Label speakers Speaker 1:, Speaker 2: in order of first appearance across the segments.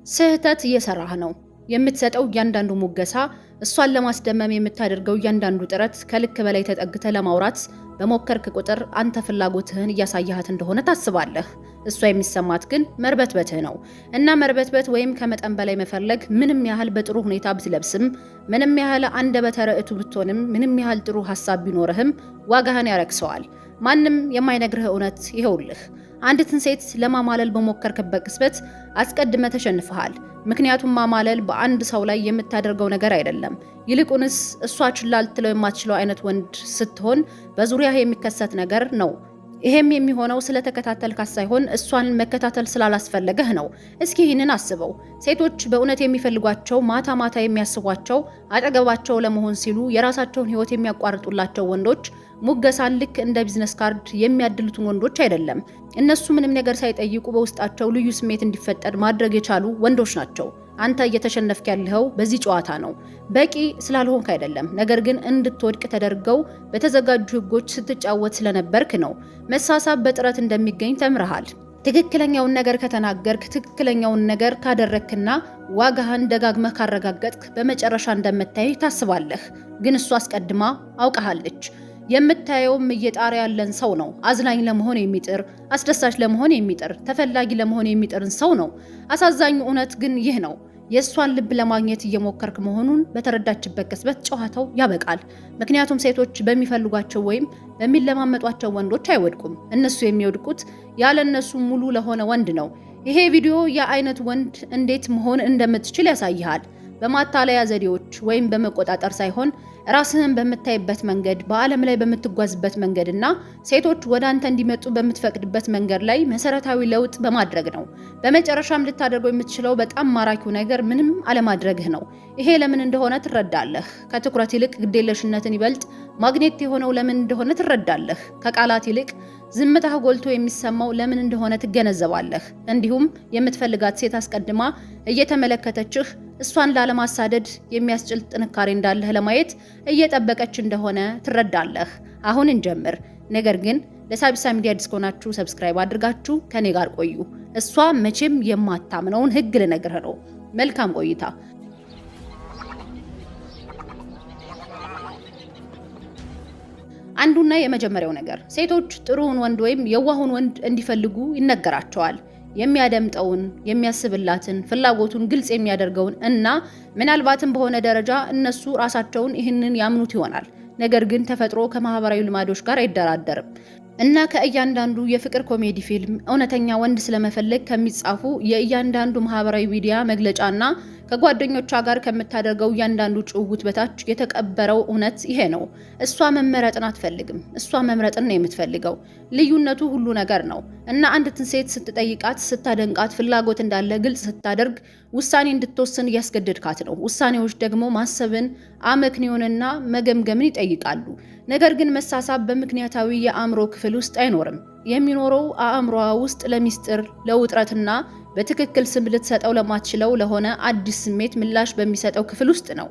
Speaker 1: ስህተት እየሰራህ ነው። የምትሰጠው እያንዳንዱ ሙገሳ፣ እሷን ለማስደመም የምታደርገው እያንዳንዱ ጥረት ከልክ በላይ ተጠግተህ ለማውራት በሞከርክ ቁጥር አንተ ፍላጎትህን እያሳያሃት እንደሆነ ታስባለህ። እሷ የሚሰማት ግን መርበትበትህ ነው። እና መርበትበት ወይም ከመጠን በላይ መፈለግ ምንም ያህል በጥሩ ሁኔታ ብትለብስም፣ ምንም ያህል አንደበተ ርቱዕ ብትሆንም፣ ምንም ያህል ጥሩ ሐሳብ ቢኖርህም ዋጋህን ያረክሰዋል። ማንም የማይነግርህ እውነት ይሄውልህ። አንዲትን ሴት ለማማለል በሞከርክበት ቅጽበት አስቀድመ ተሸንፈሃል። ምክንያቱም ማማለል በአንድ ሰው ላይ የምታደርገው ነገር አይደለም። ይልቁንስ እሷ ችላ ልትለው የማትችለው አይነት ወንድ ስትሆን በዙሪያህ የሚከሰት ነገር ነው። ይሄም የሚሆነው ስለተከታተልካት ሳይሆን እሷን መከታተል ስላላስፈለገህ ነው። እስኪ ይህንን አስበው። ሴቶች በእውነት የሚፈልጓቸው ማታ ማታ የሚያስቧቸው አጠገባቸው ለመሆን ሲሉ የራሳቸውን ሕይወት የሚያቋርጡላቸው ወንዶች ሙገሳን ልክ እንደ ቢዝነስ ካርድ የሚያድሉትን ወንዶች አይደለም። እነሱ ምንም ነገር ሳይጠይቁ በውስጣቸው ልዩ ስሜት እንዲፈጠር ማድረግ የቻሉ ወንዶች ናቸው። አንተ እየተሸነፍክ ያለኸው በዚህ ጨዋታ ነው። በቂ ስላልሆንክ አይደለም፣ ነገር ግን እንድትወድቅ ተደርገው በተዘጋጁ ሕጎች ስትጫወት ስለነበርክ ነው። መሳሳብ በጥረት እንደሚገኝ ተምረሃል። ትክክለኛውን ነገር ከተናገርክ፣ ትክክለኛውን ነገር ካደረክና ዋጋህን ደጋግመህ ካረጋገጥክ በመጨረሻ እንደምታይ ታስባለህ። ግን እሷ አስቀድማ አውቃሃለች። የምታየውም እየጣረ ያለን ሰው ነው። አዝናኝ ለመሆን የሚጥር፣ አስደሳች ለመሆን የሚጥር፣ ተፈላጊ ለመሆን የሚጥርን ሰው ነው። አሳዛኙ እውነት ግን ይህ ነው። የእሷን ልብ ለማግኘት እየሞከርክ መሆኑን በተረዳችበት ቅጽበት ጨዋታው ያበቃል። ምክንያቱም ሴቶች በሚፈልጓቸው ወይም በሚለማመጧቸው ወንዶች አይወድቁም። እነሱ የሚወድቁት ያለ እነሱ ሙሉ ለሆነ ወንድ ነው። ይሄ ቪዲዮ የአይነት ወንድ እንዴት መሆን እንደምትችል ያሳይሃል። በማታለያ ዘዴዎች ወይም በመቆጣጠር ሳይሆን ራስህን በምታይበት መንገድ፣ በዓለም ላይ በምትጓዝበት መንገድና ሴቶች ወደ አንተ እንዲመጡ በምትፈቅድበት መንገድ ላይ መሰረታዊ ለውጥ በማድረግ ነው። በመጨረሻም ልታደርገው የምትችለው በጣም ማራኪው ነገር ምንም አለማድረግህ ነው። ይሄ ለምን እንደሆነ ትረዳለህ። ከትኩረት ይልቅ ግዴለሽነትን ይበልጥ ማግኔት የሆነው ለምን እንደሆነ ትረዳለህ። ከቃላት ይልቅ ዝምታህ ጎልቶ የሚሰማው ለምን እንደሆነ ትገነዘባለህ። እንዲሁም የምትፈልጋት ሴት አስቀድማ እየተመለከተችህ እሷን ላለማሳደድ የሚያስችል ጥንካሬ እንዳለህ ለማየት እየጠበቀች እንደሆነ ትረዳለህ። አሁን እንጀምር። ነገር ግን ለሳቢሳ ሚዲያ አዲስ ከሆናችሁ ሰብስክራይብ አድርጋችሁ ከኔ ጋር ቆዩ። እሷ መቼም የማታምነውን ህግ ልነግርህ ነው። መልካም ቆይታ። አንዱና የመጀመሪያው ነገር ሴቶች ጥሩውን ወንድ ወይም የዋሁን ወንድ እንዲፈልጉ ይነገራቸዋል። የሚያደምጠውን፣ የሚያስብላትን፣ ፍላጎቱን ግልጽ የሚያደርገውን እና ምናልባትም በሆነ ደረጃ እነሱ ራሳቸውን ይህንን ያምኑት ይሆናል። ነገር ግን ተፈጥሮ ከማህበራዊ ልማዶች ጋር አይደራደርም እና ከእያንዳንዱ የፍቅር ኮሜዲ ፊልም እውነተኛ ወንድ ስለመፈለግ ከሚጻፉ የእያንዳንዱ ማህበራዊ ሚዲያ መግለጫና ከጓደኞቿ ጋር ከምታደርገው እያንዳንዱ ጭውውት በታች የተቀበረው እውነት ይሄ ነው። እሷ መመረጥን አትፈልግም። እሷ መምረጥን ነው የምትፈልገው። ልዩነቱ ሁሉ ነገር ነው እና አንዲትን ሴት ስትጠይቃት፣ ስታደንቃት፣ ፍላጎት እንዳለ ግልጽ ስታደርግ ውሳኔ እንድትወስን እያስገደድካት ነው። ውሳኔዎች ደግሞ ማሰብን፣ አመክንዮንና መገምገምን ይጠይቃሉ። ነገር ግን መሳሳብ በምክንያታዊ የአእምሮ ክፍል ውስጥ አይኖርም። የሚኖረው አእምሮዋ ውስጥ ለሚስጥር፣ ለውጥረትና በትክክል ስም ልትሰጠው ለማትችለው ለሆነ አዲስ ስሜት ምላሽ በሚሰጠው ክፍል ውስጥ ነው።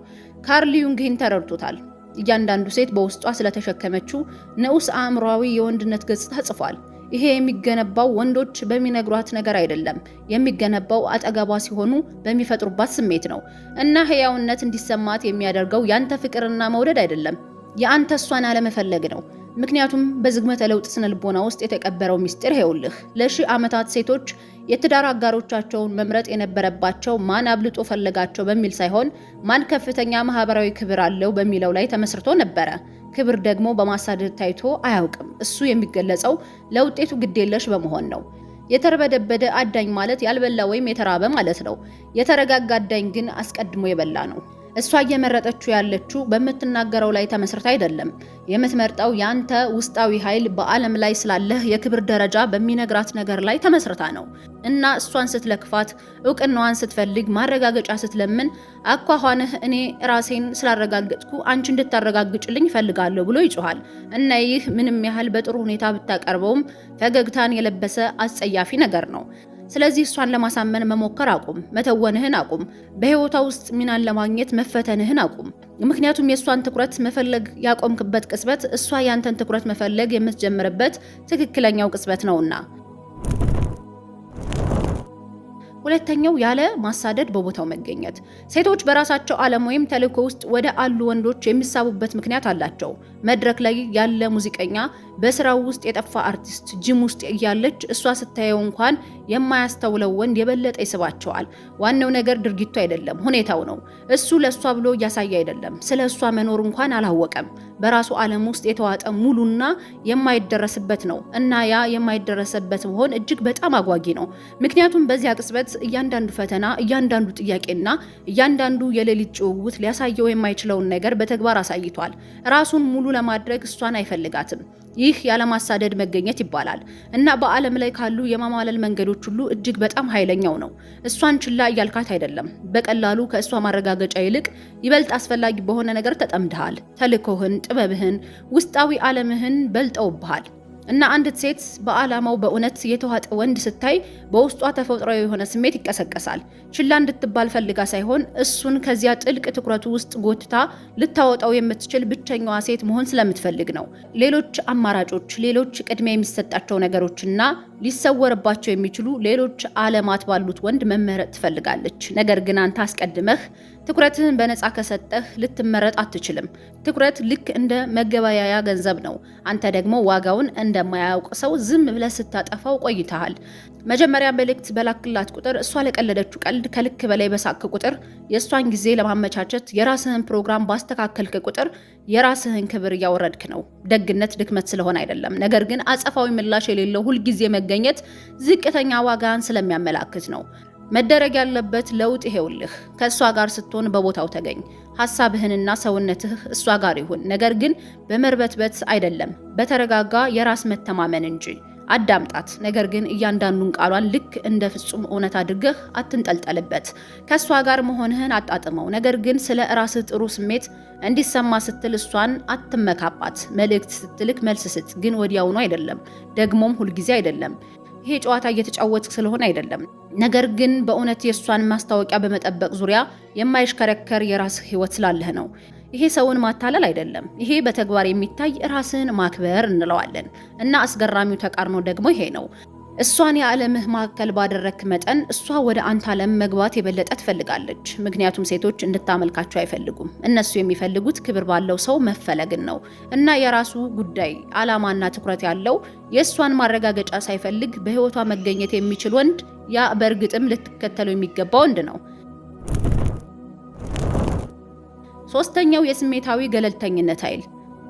Speaker 1: ካርል ዩንግ ይህን ተረድቶታል። እያንዳንዱ ሴት በውስጧ ስለተሸከመችው ንዑስ አእምሮአዊ የወንድነት ገጽታ ጽፏል። ይሄ የሚገነባው ወንዶች በሚነግሯት ነገር አይደለም። የሚገነባው አጠገቧ ሲሆኑ በሚፈጥሩባት ስሜት ነው እና ህያውነት እንዲሰማት የሚያደርገው ያንተ ፍቅርና መውደድ አይደለም፣ የአንተ እሷን አለመፈለግ ነው። ምክንያቱም በዝግመተ ለውጥ ስነ ልቦና ውስጥ የተቀበረው ሚስጥር ይኸውልህ። ለሺህ ዓመታት ሴቶች የትዳር አጋሮቻቸውን መምረጥ የነበረባቸው ማን አብልጦ ፈለጋቸው በሚል ሳይሆን ማን ከፍተኛ ማህበራዊ ክብር አለው በሚለው ላይ ተመስርቶ ነበረ። ክብር ደግሞ በማሳደድ ታይቶ አያውቅም። እሱ የሚገለጸው ለውጤቱ ግዴለሽ በመሆን ነው። የተርበደበደ አዳኝ ማለት ያልበላ ወይም የተራበ ማለት ነው። የተረጋጋ አዳኝ ግን አስቀድሞ የበላ ነው። እሷ እየመረጠችው ያለችው በምትናገረው ላይ ተመስርታ አይደለም። የምትመርጠው ያንተ ውስጣዊ ኃይል በዓለም ላይ ስላለህ የክብር ደረጃ በሚነግራት ነገር ላይ ተመስርታ ነው እና እሷን ስትለክፋት፣ እውቅናዋን ስትፈልግ፣ ማረጋገጫ ስትለምን አኳኋንህ እኔ ራሴን ስላረጋገጥኩ አንቺ እንድታረጋግጭልኝ እፈልጋለሁ ብሎ ይጮሃል እና ይህ ምንም ያህል በጥሩ ሁኔታ ብታቀርበውም ፈገግታን የለበሰ አስጸያፊ ነገር ነው። ስለዚህ እሷን ለማሳመን መሞከር አቁም። መተወንህን አቁም። በህይወቷ ውስጥ ሚናን ለማግኘት መፈተንህን አቁም። ምክንያቱም የእሷን ትኩረት መፈለግ ያቆምክበት ቅጽበት እሷ ያንተን ትኩረት መፈለግ የምትጀምርበት ትክክለኛው ቅጽበት ነውና። ሁለተኛው ያለ ማሳደድ በቦታው መገኘት። ሴቶች በራሳቸው ዓለም ወይም ተልእኮ ውስጥ ወደ አሉ ወንዶች የሚሳቡበት ምክንያት አላቸው። መድረክ ላይ ያለ ሙዚቀኛ፣ በስራው ውስጥ የጠፋ አርቲስት፣ ጂም ውስጥ እያለች እሷ ስታየው እንኳን የማያስተውለው ወንድ የበለጠ ይስባቸዋል። ዋናው ነገር ድርጊቱ አይደለም፣ ሁኔታው ነው። እሱ ለእሷ ብሎ እያሳየ አይደለም፣ ስለ እሷ መኖር እንኳን አላወቀም። በራሱ ዓለም ውስጥ የተዋጠ ሙሉና የማይደረስበት ነው እና ያ የማይደረስበት መሆን እጅግ በጣም አጓጊ ነው። ምክንያቱም በዚያ ቅጽበት እያንዳንዱ ፈተና፣ እያንዳንዱ ጥያቄና እያንዳንዱ የሌሊት ጭውውት ሊያሳየው የማይችለውን ነገር በተግባር አሳይቷል። ራሱን ሙሉ ለማድረግ እሷን አይፈልጋትም። ይህ ያለማሳደድ መገኘት ይባላል እና በዓለም ላይ ካሉ የማማለል መንገዶች ሁሉ እጅግ በጣም ኃይለኛው ነው። እሷን ችላ እያልካት አይደለም። በቀላሉ ከእሷ ማረጋገጫ ይልቅ ይበልጥ አስፈላጊ በሆነ ነገር ተጠምደሃል። ተልእኮህን፣ ጥበብህን፣ ውስጣዊ ዓለምህን በልጠውብሃል። እና አንዲት ሴት በዓላማው በእውነት የተዋጠ ወንድ ስታይ በውስጧ ተፈጥሯዊ የሆነ ስሜት ይቀሰቀሳል። ችላ እንድትባል ፈልጋ ሳይሆን እሱን ከዚያ ጥልቅ ትኩረቱ ውስጥ ጎትታ ልታወጣው የምትችል ብቸኛዋ ሴት መሆን ስለምትፈልግ ነው። ሌሎች አማራጮች፣ ሌሎች ቅድሚያ የሚሰጣቸው ነገሮችና ሊሰወርባቸው የሚችሉ ሌሎች ዓለማት ባሉት ወንድ መመረጥ ትፈልጋለች። ነገር ግን አንተ አስቀድመህ ትኩረትህን በነፃ ከሰጠህ ልትመረጥ አትችልም። ትኩረት ልክ እንደ መገበያያ ገንዘብ ነው። አንተ ደግሞ ዋጋውን እንደማያውቅ ሰው ዝም ብለህ ስታጠፋው ቆይተሃል። መጀመሪያ መልእክት በላክላት ቁጥር፣ እሷ ለቀለደችው ቀልድ ከልክ በላይ በሳቅ ቁጥር፣ የእሷን ጊዜ ለማመቻቸት የራስህን ፕሮግራም ባስተካከልክ ቁጥር የራስህን ክብር እያወረድክ ነው። ደግነት ድክመት ስለሆነ አይደለም፣ ነገር ግን አጸፋዊ ምላሽ የሌለው ሁልጊዜ መገኘት ዝቅተኛ ዋጋን ስለሚያመላክት ነው። መደረግ ያለበት ለውጥ ይሄውልህ። ከእሷ ጋር ስትሆን በቦታው ተገኝ። ሐሳብህንና ሰውነትህ እሷ ጋር ይሁን፣ ነገር ግን በመርበትበት አይደለም፣ በተረጋጋ የራስ መተማመን እንጂ። አዳምጣት፣ ነገር ግን እያንዳንዱን ቃሏን ልክ እንደ ፍጹም እውነት አድርገህ አትንጠልጠልበት። ከእሷ ጋር መሆንህን አጣጥመው፣ ነገር ግን ስለ ራስህ ጥሩ ስሜት እንዲሰማ ስትል እሷን አትመካባት። መልእክት ስትልክ መልስ ስጥ፣ ግን ወዲያውኑ አይደለም፣ ደግሞም ሁልጊዜ አይደለም። ይሄ ጨዋታ እየተጫወትክ ስለሆነ አይደለም፣ ነገር ግን በእውነት የእሷን ማስታወቂያ በመጠበቅ ዙሪያ የማይሽከረከር የራስህ ህይወት ስላለህ ነው። ይሄ ሰውን ማታለል አይደለም፣ ይሄ በተግባር የሚታይ ራስን ማክበር እንለዋለን። እና አስገራሚው ተቃርኖ ደግሞ ይሄ ነው። እሷን የዓለምህ ማዕከል ባደረክ መጠን እሷ ወደ አንተ ዓለም መግባት የበለጠ ትፈልጋለች። ምክንያቱም ሴቶች እንድታመልካቸው አይፈልጉም። እነሱ የሚፈልጉት ክብር ባለው ሰው መፈለግን ነው። እና የራሱ ጉዳይ ዓላማና ትኩረት ያለው የእሷን ማረጋገጫ ሳይፈልግ በህይወቷ መገኘት የሚችል ወንድ፣ ያ በእርግጥም ልትከተለው የሚገባ ወንድ ነው። ሶስተኛው የስሜታዊ ገለልተኝነት ኃይል።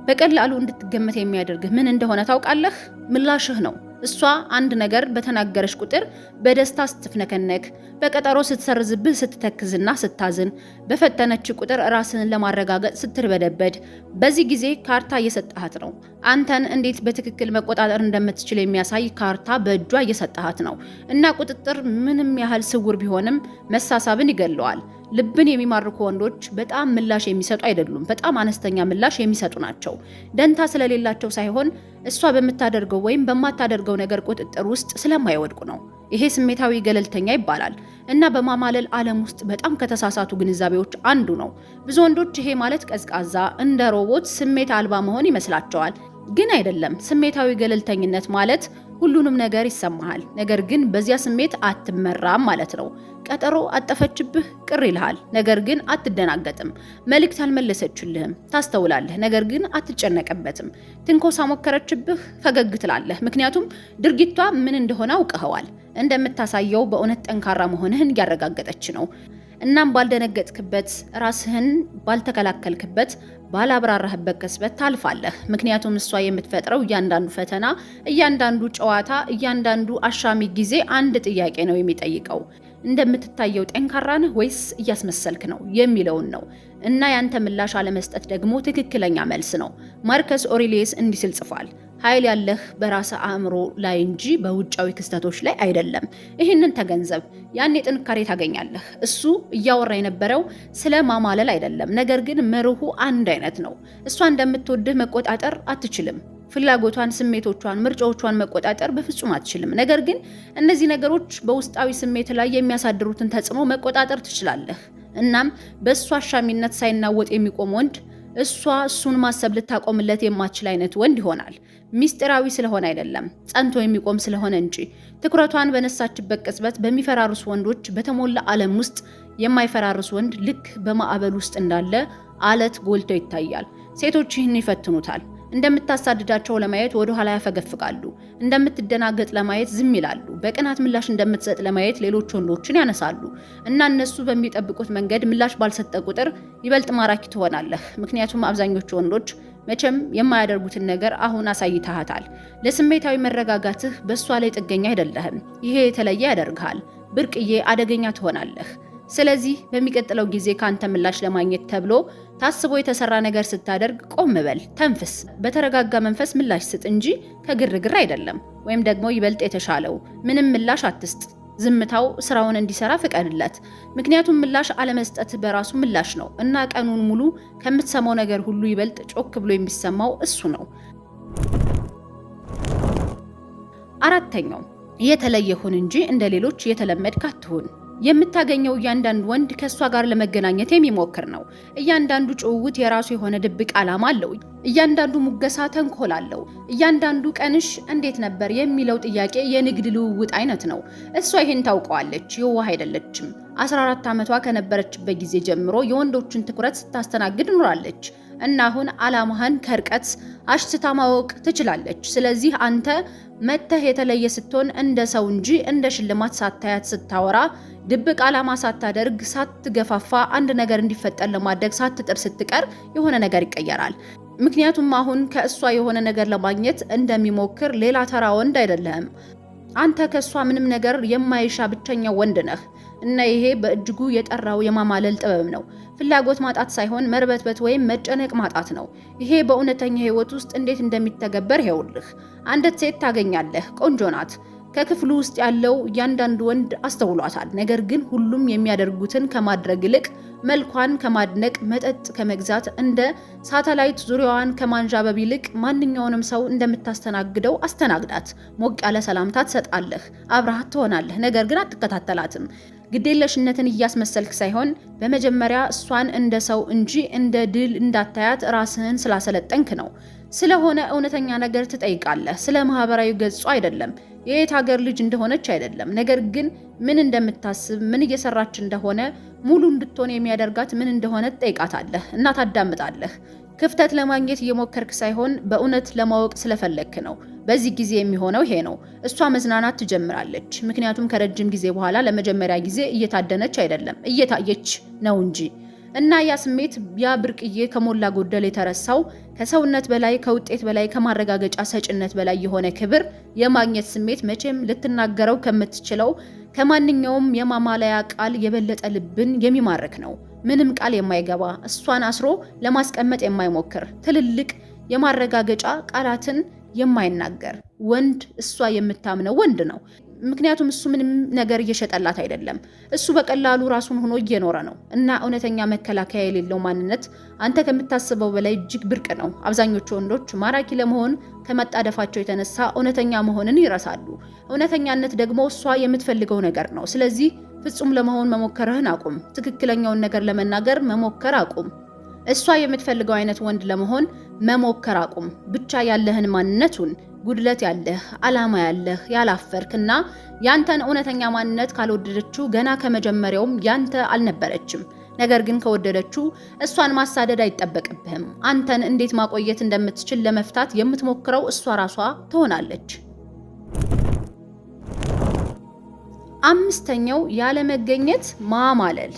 Speaker 1: በቀላሉ እንድትገመት የሚያደርግህ ምን እንደሆነ ታውቃለህ? ምላሽህ ነው። እሷ አንድ ነገር በተናገረች ቁጥር በደስታ ስትፍነከነክ፣ በቀጠሮ ስትሰርዝብህ ስትተክዝና ስታዝን፣ በፈተነች ቁጥር ራስህን ለማረጋገጥ ስትርበደበድ፣ በዚህ ጊዜ ካርታ እየሰጠሃት ነው። አንተን እንዴት በትክክል መቆጣጠር እንደምትችል የሚያሳይ ካርታ በእጇ እየሰጠሃት ነው። እና ቁጥጥር ምንም ያህል ስውር ቢሆንም መሳሳብን ይገለዋል። ልብን የሚማርኩ ወንዶች በጣም ምላሽ የሚሰጡ አይደሉም፣ በጣም አነስተኛ ምላሽ የሚሰጡ ናቸው። ደንታ ስለሌላቸው ሳይሆን እሷ በምታደርገው ወይም በማታደርገው ነገር ቁጥጥር ውስጥ ስለማይወድቁ ነው። ይሄ ስሜታዊ ገለልተኛ ይባላል እና በማማለል ዓለም ውስጥ በጣም ከተሳሳቱ ግንዛቤዎች አንዱ ነው። ብዙ ወንዶች ይሄ ማለት ቀዝቃዛ፣ እንደ ሮቦት ስሜት አልባ መሆን ይመስላቸዋል። ግን አይደለም። ስሜታዊ ገለልተኝነት ማለት ሁሉንም ነገር ይሰማሃል፣ ነገር ግን በዚያ ስሜት አትመራም ማለት ነው። ቀጠሮ አጠፈችብህ፣ ቅር ይልሃል፣ ነገር ግን አትደናገጥም። መልእክት አልመለሰችልህም፣ ታስተውላለህ፣ ነገር ግን አትጨነቅበትም። ትንኮሳ ሞከረችብህ፣ ፈገግ ትላለህ፣ ምክንያቱም ድርጊቷ ምን እንደሆነ አውቀኸዋል። እንደምታሳየው በእውነት ጠንካራ መሆንህን እያረጋገጠች ነው። እናም ባልደነገጥክበት፣ ራስህን ባልተከላከልክበት፣ ባላብራራህበት ቅጽበት ታልፋለህ። ምክንያቱም እሷ የምትፈጥረው እያንዳንዱ ፈተና፣ እያንዳንዱ ጨዋታ፣ እያንዳንዱ አሻሚ ጊዜ አንድ ጥያቄ ነው የሚጠይቀው። እንደምትታየው ጠንካራ ነህ ወይስ እያስመሰልክ ነው የሚለውን ነው። እና ያንተ ምላሽ አለመስጠት ደግሞ ትክክለኛ መልስ ነው። ማርከስ ኦሬሊየስ እንዲህ ሲል ጽፏል: ኃይል ያለህ በራስ አእምሮ ላይ እንጂ በውጫዊ ክስተቶች ላይ አይደለም። ይህንን ተገንዘብ፣ ያኔ ጥንካሬ ታገኛለህ። እሱ እያወራ የነበረው ስለ ማማለል አይደለም፣ ነገር ግን መርሁ አንድ አይነት ነው። እሷ እንደምትወድህ መቆጣጠር አትችልም። ፍላጎቷን፣ ስሜቶቿን፣ ምርጫዎቿን መቆጣጠር በፍጹም አትችልም። ነገር ግን እነዚህ ነገሮች በውስጣዊ ስሜት ላይ የሚያሳድሩትን ተጽዕኖ መቆጣጠር ትችላለህ። እናም በእሷ አሻሚነት ሳይናወጥ የሚቆም ወንድ እሷ እሱን ማሰብ ልታቆምለት የማትችል አይነት ወንድ ይሆናል። ሚስጥራዊ ስለሆነ አይደለም፣ ጸንቶ የሚቆም ስለሆነ እንጂ። ትኩረቷን በነሳችበት ቅጽበት በሚፈራርሱ ወንዶች በተሞላ ዓለም ውስጥ የማይፈራርስ ወንድ ልክ በማዕበል ውስጥ እንዳለ አለት ጎልቶ ይታያል። ሴቶች ይህን ይፈትኑታል። እንደምታሳድዳቸው ለማየት ወደ ኋላ ያፈገፍጋሉ። እንደምትደናገጥ ለማየት ዝም ይላሉ። በቅናት ምላሽ እንደምትሰጥ ለማየት ሌሎች ወንዶችን ያነሳሉ እና እነሱ በሚጠብቁት መንገድ ምላሽ ባልሰጠ ቁጥር ይበልጥ ማራኪ ትሆናለህ። ምክንያቱም አብዛኞቹ ወንዶች መቼም የማያደርጉትን ነገር አሁን አሳይተሃታል። ለስሜታዊ መረጋጋትህ በእሷ ላይ ጥገኛ አይደለህም። ይሄ የተለየ ያደርግሃል። ብርቅዬ፣ አደገኛ ትሆናለህ። ስለዚህ በሚቀጥለው ጊዜ ካንተ ምላሽ ለማግኘት ተብሎ ታስቦ የተሰራ ነገር ስታደርግ ቆም በል፣ ተንፍስ፣ በተረጋጋ መንፈስ ምላሽ ስጥ እንጂ ከግርግር አይደለም። ወይም ደግሞ ይበልጥ የተሻለው ምንም ምላሽ አትስጥ። ዝምታው ስራውን እንዲሰራ ፍቀድለት። ምክንያቱም ምላሽ አለመስጠት በራሱ ምላሽ ነው እና ቀኑን ሙሉ ከምትሰማው ነገር ሁሉ ይበልጥ ጮክ ብሎ የሚሰማው እሱ ነው። አራተኛው የተለየ ሁን እንጂ እንደ ሌሎች የተለመድክ አትሁን። የምታገኘው እያንዳንዱ ወንድ ከሷ ጋር ለመገናኘት የሚሞክር ነው። እያንዳንዱ ጭውውት የራሱ የሆነ ድብቅ ዓላማ አለው። እያንዳንዱ ሙገሳ ተንኮል አለው። እያንዳንዱ ቀንሽ እንዴት ነበር የሚለው ጥያቄ የንግድ ልውውጥ አይነት ነው። እሷ ይሄን ታውቀዋለች። የዋህ አይደለችም። 14 ዓመቷ ከነበረችበት ጊዜ ጀምሮ የወንዶችን ትኩረት ስታስተናግድ ኖራለች እና አሁን ዓላማህን ከርቀት አሽትታ ማወቅ ትችላለች። ስለዚህ አንተ መተህ የተለየ ስትሆን እንደ ሰው እንጂ እንደ ሽልማት ሳታያት ስታወራ፣ ድብቅ ዓላማ ሳታደርግ፣ ሳትገፋፋ፣ አንድ ነገር እንዲፈጠር ለማድረግ ሳትጥር ስትቀር የሆነ ነገር ይቀየራል። ምክንያቱም አሁን ከእሷ የሆነ ነገር ለማግኘት እንደሚሞክር ሌላ ተራ ወንድ አይደለህም። አንተ ከእሷ ምንም ነገር የማይሻ ብቸኛው ወንድ ነህ እና ይሄ በእጅጉ የጠራው የማማለል ጥበብ ነው። ፍላጎት ማጣት ሳይሆን መርበትበት ወይም መጨነቅ ማጣት ነው። ይሄ በእውነተኛ ህይወት ውስጥ እንዴት እንደሚተገበር ይኸውልህ። አንዲት ሴት ታገኛለህ፣ ቆንጆ ናት። ከክፍሉ ውስጥ ያለው እያንዳንዱ ወንድ አስተውሏታል። ነገር ግን ሁሉም የሚያደርጉትን ከማድረግ ይልቅ መልኳን ከማድነቅ፣ መጠጥ ከመግዛት፣ እንደ ሳተላይት ዙሪያዋን ከማንዣበብ ይልቅ ማንኛውንም ሰው እንደምታስተናግደው አስተናግዳት። ሞቅ ያለ ሰላምታ ትሰጣለህ፣ አብረሃት ትሆናለህ። ነገር ግን አትከታተላትም። ግዴለሽነትን እያስመሰልክ ሳይሆን በመጀመሪያ እሷን እንደ ሰው እንጂ እንደ ድል እንዳታያት ራስህን ስላሰለጠንክ ነው። ስለሆነ እውነተኛ ነገር ትጠይቃለህ። ስለ ማህበራዊ ገጹ አይደለም፣ የየት ሀገር ልጅ እንደሆነች አይደለም። ነገር ግን ምን እንደምታስብ፣ ምን እየሰራች እንደሆነ፣ ሙሉ እንድትሆን የሚያደርጋት ምን እንደሆነ ትጠይቃታለህ እና ታዳምጣለህ። ክፍተት ለማግኘት እየሞከርክ ሳይሆን በእውነት ለማወቅ ስለፈለግክ ነው። በዚህ ጊዜ የሚሆነው ይሄ ነው። እሷ መዝናናት ትጀምራለች። ምክንያቱም ከረጅም ጊዜ በኋላ ለመጀመሪያ ጊዜ እየታደነች አይደለም፣ እየታየች ነው እንጂ። እና ያ ስሜት፣ ያ ብርቅዬ ከሞላ ጎደል የተረሳው ከሰውነት በላይ ከውጤት በላይ ከማረጋገጫ ሰጭነት በላይ የሆነ ክብር የማግኘት ስሜት መቼም ልትናገረው ከምትችለው ከማንኛውም የማማለያ ቃል የበለጠ ልብን የሚማርክ ነው። ምንም ቃል የማይገባ እሷን አስሮ ለማስቀመጥ የማይሞክር ትልልቅ የማረጋገጫ ቃላትን የማይናገር ወንድ እሷ የምታምነው ወንድ ነው። ምክንያቱም እሱ ምንም ነገር እየሸጠላት አይደለም። እሱ በቀላሉ ራሱን ሆኖ እየኖረ ነው እና እውነተኛ መከላከያ የሌለው ማንነት አንተ ከምታስበው በላይ እጅግ ብርቅ ነው። አብዛኞቹ ወንዶች ማራኪ ለመሆን ከመጣደፋቸው የተነሳ እውነተኛ መሆንን ይረሳሉ። እውነተኛነት ደግሞ እሷ የምትፈልገው ነገር ነው። ስለዚህ ፍጹም ለመሆን መሞከርህን አቁም። ትክክለኛውን ነገር ለመናገር መሞከር አቁም። እሷ የምትፈልገው አይነት ወንድ ለመሆን መሞከር አቁም። ብቻ ያለህን ማንነቱን ጉድለት ያለህ ዓላማ ያለህ ያላፈርክና ያንተን እውነተኛ ማንነት ካልወደደችው ገና ከመጀመሪያውም ያንተ አልነበረችም። ነገር ግን ከወደደችው እሷን ማሳደድ አይጠበቅብህም። አንተን እንዴት ማቆየት እንደምትችል ለመፍታት የምትሞክረው እሷ ራሷ ትሆናለች። አምስተኛው ያለመገኘት ማማለል።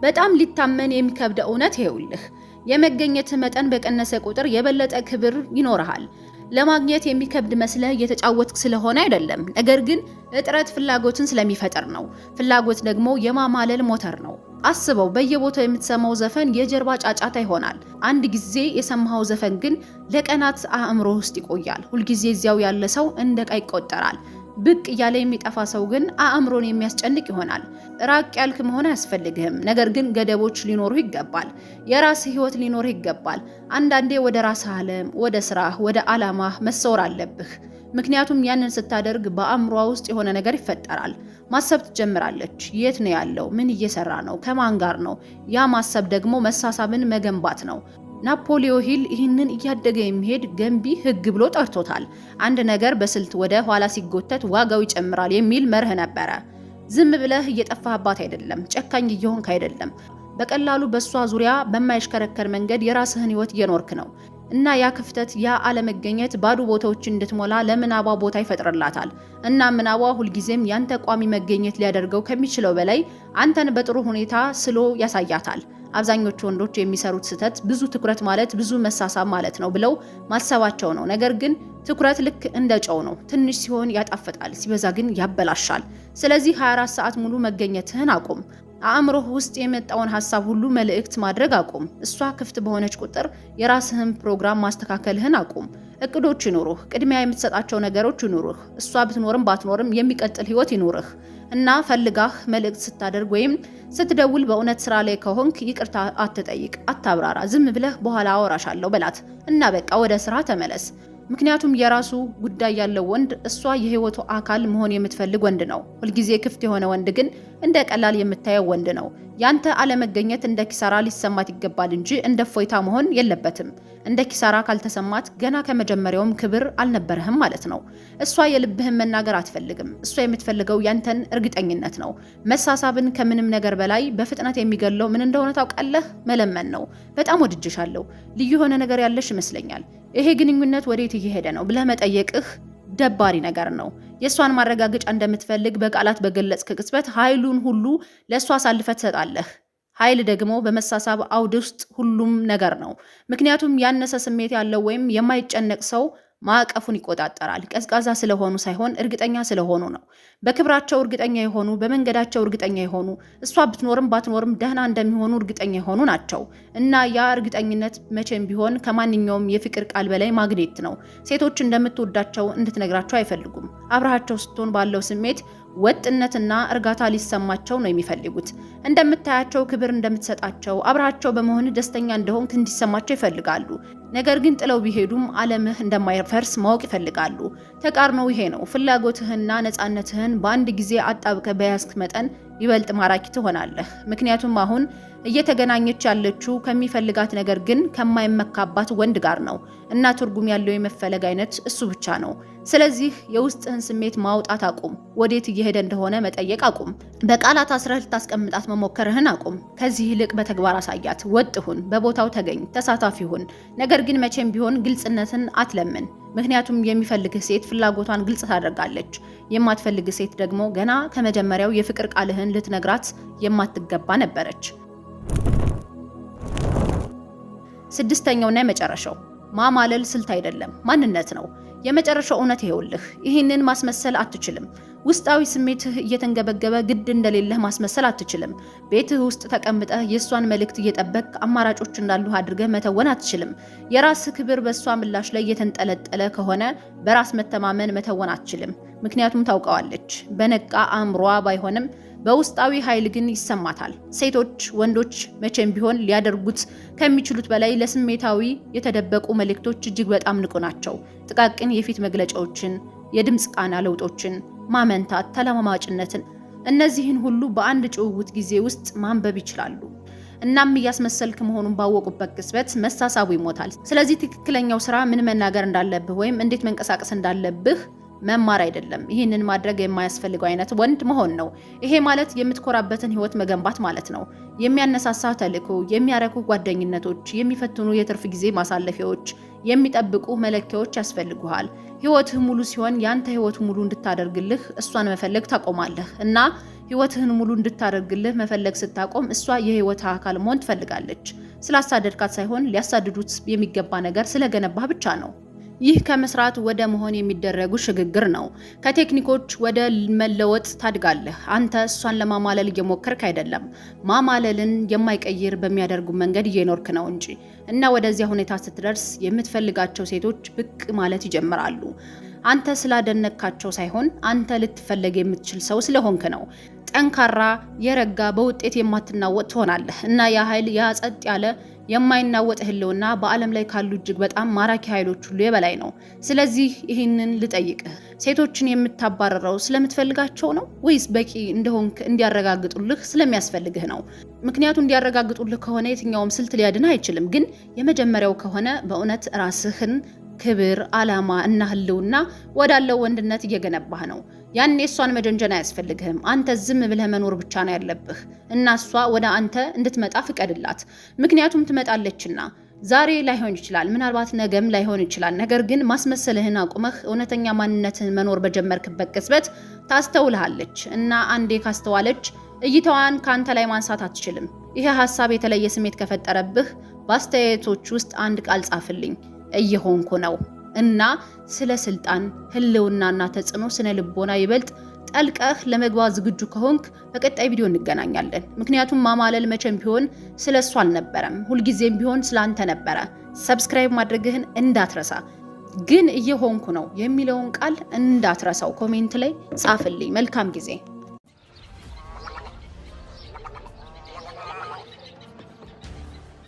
Speaker 1: በጣም ሊታመን የሚከብድ እውነት ይኸውልህ። የመገኘት መጠን በቀነሰ ቁጥር የበለጠ ክብር ይኖርሃል። ለማግኘት የሚከብድ መስለህ እየተጫወትክ ስለሆነ አይደለም፣ ነገር ግን እጥረት ፍላጎትን ስለሚፈጠር ነው። ፍላጎት ደግሞ የማማለል ሞተር ነው። አስበው፣ በየቦታው የምትሰማው ዘፈን የጀርባ ጫጫታ ይሆናል። አንድ ጊዜ የሰማኸው ዘፈን ግን ለቀናት አእምሮ ውስጥ ይቆያል። ሁልጊዜ እዚያው ያለ ሰው እንደ ዕቃ ይቆጠራል። ብቅ እያለ የሚጠፋ ሰው ግን አእምሮን የሚያስጨንቅ ይሆናል። ራቅ ያልክ መሆን አያስፈልግህም፣ ነገር ግን ገደቦች ሊኖሩህ ይገባል። የራስህ ህይወት ሊኖርህ ይገባል። አንዳንዴ ወደ ራስህ ዓለም፣ ወደ ስራህ፣ ወደ ዓላማህ መሰወር አለብህ። ምክንያቱም ያንን ስታደርግ በአእምሯ ውስጥ የሆነ ነገር ይፈጠራል። ማሰብ ትጀምራለች። የት ነው ያለው? ምን እየሰራ ነው? ከማን ጋር ነው? ያ ማሰብ ደግሞ መሳሳብን መገንባት ነው። ናፖሊዮ ሂል ይህንን እያደገ የሚሄድ ገንቢ ህግ ብሎ ጠርቶታል። አንድ ነገር በስልት ወደ ኋላ ሲጎተት ዋጋው ይጨምራል የሚል መርህ ነበረ። ዝም ብለህ እየጠፋህባት አይደለም፣ ጨካኝ እየሆንክ አይደለም። በቀላሉ በሷ ዙሪያ በማይሽከረከር መንገድ የራስህን ህይወት እየኖርክ ነው። እና ያ ክፍተት፣ ያ አለመገኘት ባዶ ቦታዎችን እንድትሞላ ለምናቧ ቦታ ይፈጥርላታል። እና ምናቧ ሁልጊዜም ያንተ ቋሚ መገኘት ሊያደርገው ከሚችለው በላይ አንተን በጥሩ ሁኔታ ስሎ ያሳያታል። አብዛኞቹ ወንዶች የሚሰሩት ስህተት ብዙ ትኩረት ማለት ብዙ መሳሳብ ማለት ነው ብለው ማሰባቸው ነው። ነገር ግን ትኩረት ልክ እንደ ጨው ነው። ትንሽ ሲሆን ያጣፍጣል፣ ሲበዛ ግን ያበላሻል። ስለዚህ 24 ሰዓት ሙሉ መገኘትህን አቁም። አእምሮህ ውስጥ የመጣውን ሐሳብ ሁሉ መልእክት ማድረግ አቁም። እሷ ክፍት በሆነች ቁጥር የራስህን ፕሮግራም ማስተካከልህን አቁም። እቅዶች ይኑሩህ፣ ቅድሚያ የምትሰጣቸው ነገሮች ይኑሩህ። እሷ ብትኖርም ባትኖርም የሚቀጥል ህይወት ይኑርህ። እና ፈልጋህ መልእክት ስታደርግ ወይም ስትደውል በእውነት ስራ ላይ ከሆንክ ይቅርታ አትጠይቅ፣ አታብራራ። ዝም ብለህ በኋላ አወራሻለሁ በላት እና በቃ ወደ ስራ ተመለስ። ምክንያቱም የራሱ ጉዳይ ያለው ወንድ እሷ የህይወቱ አካል መሆን የምትፈልግ ወንድ ነው። ሁልጊዜ ክፍት የሆነ ወንድ ግን እንደ ቀላል የምታየው ወንድ ነው። ያንተ አለመገኘት እንደ ኪሳራ ሊሰማት ይገባል እንጂ እንደ ፎይታ መሆን የለበትም። እንደ ኪሳራ ካልተሰማት ገና ከመጀመሪያውም ክብር አልነበረህም ማለት ነው። እሷ የልብህን መናገር አትፈልግም። እሷ የምትፈልገው ያንተን እርግጠኝነት ነው። መሳሳብን ከምንም ነገር በላይ በፍጥነት የሚገለው ምን እንደሆነ ታውቃለህ? መለመን ነው። በጣም ወድጅሻለሁ፣ ልዩ የሆነ ነገር ያለሽ ይመስለኛል፣ ይሄ ግንኙነት ወዴት እየሄደ ነው ብለህ መጠየቅህ ደባሪ ነገር ነው። የእሷን ማረጋገጫ እንደምትፈልግ በቃላት በገለጽክ ቅጽበት ኃይሉን ሁሉ ለእሷ አሳልፈህ ትሰጣለህ። ኃይል ደግሞ በመሳሳብ አውድ ውስጥ ሁሉም ነገር ነው። ምክንያቱም ያነሰ ስሜት ያለው ወይም የማይጨነቅ ሰው ማዕቀፉን ይቆጣጠራል። ቀዝቃዛ ስለሆኑ ሳይሆን እርግጠኛ ስለሆኑ ነው። በክብራቸው እርግጠኛ የሆኑ፣ በመንገዳቸው እርግጠኛ የሆኑ፣ እሷ ብትኖርም ባትኖርም ደህና እንደሚሆኑ እርግጠኛ የሆኑ ናቸው። እና ያ እርግጠኝነት መቼም ቢሆን ከማንኛውም የፍቅር ቃል በላይ ማግኔት ነው። ሴቶች እንደምትወዳቸው እንድትነግራቸው አይፈልጉም። አብረሃቸው ስትሆን ባለው ስሜት ወጥነትና እርጋታ ሊሰማቸው ነው የሚፈልጉት። እንደምታያቸው፣ ክብር እንደምትሰጣቸው፣ አብረሃቸው በመሆን ደስተኛ እንደሆንክ እንዲሰማቸው ይፈልጋሉ። ነገር ግን ጥለው ቢሄዱም ዓለምህ እንደማይፈርስ ማወቅ ይፈልጋሉ። ተቃርኖው ይሄ ነው። ፍላጎትህና ነፃነትህን በአንድ ጊዜ አጣብቀ በያዝክ መጠን ይበልጥ ማራኪ ትሆናለህ። ምክንያቱም አሁን እየተገናኘች ያለችው ከሚፈልጋት ነገር ግን ከማይመካባት ወንድ ጋር ነው እና ትርጉም ያለው የመፈለግ አይነት እሱ ብቻ ነው። ስለዚህ የውስጥህን ስሜት ማውጣት አቁም። ወዴት እየሄደ እንደሆነ መጠየቅ አቁም። በቃላት አስረህ ልታስቀምጣት መሞከርህን አቁም። ከዚህ ይልቅ በተግባር አሳያት። ወጥ ሁን፣ በቦታው ተገኝ፣ ተሳታፊ ሁን። ነገር ግን መቼም ቢሆን ግልጽነትን አትለምን። ምክንያቱም የሚፈልግህ ሴት ፍላጎቷን ግልጽ ታደርጋለች። የማትፈልግህ ሴት ደግሞ ገና ከመጀመሪያው የፍቅር ቃልህን ልትነግራት የማትገባ ነበረች። ስድስተኛውና የመጨረሻው ማማለል ስልት አይደለም፣ ማንነት ነው። የመጨረሻው እውነት ይኸውልህ፣ ይህንን ማስመሰል አትችልም። ውስጣዊ ስሜትህ እየተንገበገበ ግድ እንደሌለህ ማስመሰል አትችልም። ቤትህ ውስጥ ተቀምጠህ የእሷን መልእክት እየጠበቅ አማራጮች እንዳሉህ አድርገህ መተወን አትችልም። የራስህ ክብር በእሷ ምላሽ ላይ እየተንጠለጠለ ከሆነ በራስ መተማመን መተወን አትችልም። ምክንያቱም ታውቀዋለች። በነቃ አእምሯ ባይሆንም በውስጣዊ ኃይል ግን ይሰማታል። ሴቶች ወንዶች መቼም ቢሆን ሊያደርጉት ከሚችሉት በላይ ለስሜታዊ የተደበቁ መልእክቶች እጅግ በጣም ንቁ ናቸው። ጥቃቅን የፊት መግለጫዎችን፣ የድምፅ ቃና ለውጦችን፣ ማመንታት፣ ተለማማጭነትን፣ እነዚህን ሁሉ በአንድ ጭውውት ጊዜ ውስጥ ማንበብ ይችላሉ። እናም እያስመሰልክ መሆኑን ባወቁበት ቅጽበት መሳሳቡ ይሞታል። ስለዚህ ትክክለኛው ስራ ምን መናገር እንዳለብህ ወይም እንዴት መንቀሳቀስ እንዳለብህ መማር አይደለም። ይህንን ማድረግ የማያስፈልገው አይነት ወንድ መሆን ነው። ይሄ ማለት የምትኮራበትን ህይወት መገንባት ማለት ነው። የሚያነሳሳ ተልዕኮ፣ የሚያረኩ ጓደኝነቶች፣ የሚፈትኑ የትርፍ ጊዜ ማሳለፊያዎች፣ የሚጠብቁ መለኪያዎች ያስፈልጉሃል። ህይወትህ ሙሉ ሲሆን ያንተ ህይወት ሙሉ እንድታደርግልህ እሷን መፈለግ ታቆማለህ እና ህይወትህን ሙሉ እንድታደርግልህ መፈለግ ስታቆም እሷ የህይወትህ አካል መሆን ትፈልጋለች። ስላሳደድካት ሳይሆን ሊያሳድዱት የሚገባ ነገር ስለገነባህ ብቻ ነው። ይህ ከመስራት ወደ መሆን የሚደረጉ ሽግግር ነው። ከቴክኒኮች ወደ መለወጥ ታድጋለህ። አንተ እሷን ለማማለል እየሞከርክ አይደለም፣ ማማለልን የማይቀይር በሚያደርጉ መንገድ እየኖርክ ነው እንጂ። እና ወደዚያ ሁኔታ ስትደርስ የምትፈልጋቸው ሴቶች ብቅ ማለት ይጀምራሉ። አንተ ስላደነካቸው ሳይሆን አንተ ልትፈለግ የምትችል ሰው ስለሆንክ ነው። ጠንካራ፣ የረጋ፣ በውጤት የማትናወጥ ትሆናለህ እና ያ ኃይል ያ ጸጥ ያለ የማይናወጥ ህልውና በዓለም ላይ ካሉ እጅግ በጣም ማራኪ ኃይሎች ሁሉ የበላይ ነው። ስለዚህ ይህንን ልጠይቅህ፣ ሴቶችን የምታባረረው ስለምትፈልጋቸው ነው ወይስ በቂ እንደሆንክ እንዲያረጋግጡልህ ስለሚያስፈልግህ ነው? ምክንያቱም እንዲያረጋግጡልህ ከሆነ የትኛውም ስልት ሊያድንህ አይችልም። ግን የመጀመሪያው ከሆነ በእውነት ራስህን ክብር፣ ዓላማ እና ህልውና ወዳለው ወንድነት እየገነባህ ነው። ያኔ እሷን መጀንጀን አያስፈልግህም። አንተ ዝም ብለህ መኖር ብቻ ነው ያለብህ እና እሷ ወደ አንተ እንድትመጣ ፍቀድላት። ምክንያቱም ትመጣለችና። ዛሬ ላይሆን ይችላል፣ ምናልባት ነገም ላይሆን ይችላል። ነገር ግን ማስመሰልህን አቁመህ እውነተኛ ማንነትህን መኖር በጀመርክበት ቅጽበት ታስተውልሃለች እና አንዴ ካስተዋለች እይታዋን ከአንተ ላይ ማንሳት አትችልም። ይሄ ሀሳብ የተለየ ስሜት ከፈጠረብህ በአስተያየቶች ውስጥ አንድ ቃል ጻፍልኝ። እየሆንኩ ነው እና ስለ ስልጣን ህልውናና ተጽዕኖ ስነ ልቦና ይበልጥ ጠልቀህ ለመግባት ዝግጁ ከሆንክ በቀጣይ ቪዲዮ እንገናኛለን። ምክንያቱም ማማለል መቼም ቢሆን ስለ እሱ አልነበረም፣ ሁልጊዜም ቢሆን ስላንተ ነበረ። ሰብስክራይብ ማድረግህን እንዳትረሳ። ግን እየሆንኩ ነው የሚለውን ቃል እንዳትረሳው። ኮሜንት ላይ ጻፍልኝ። መልካም ጊዜ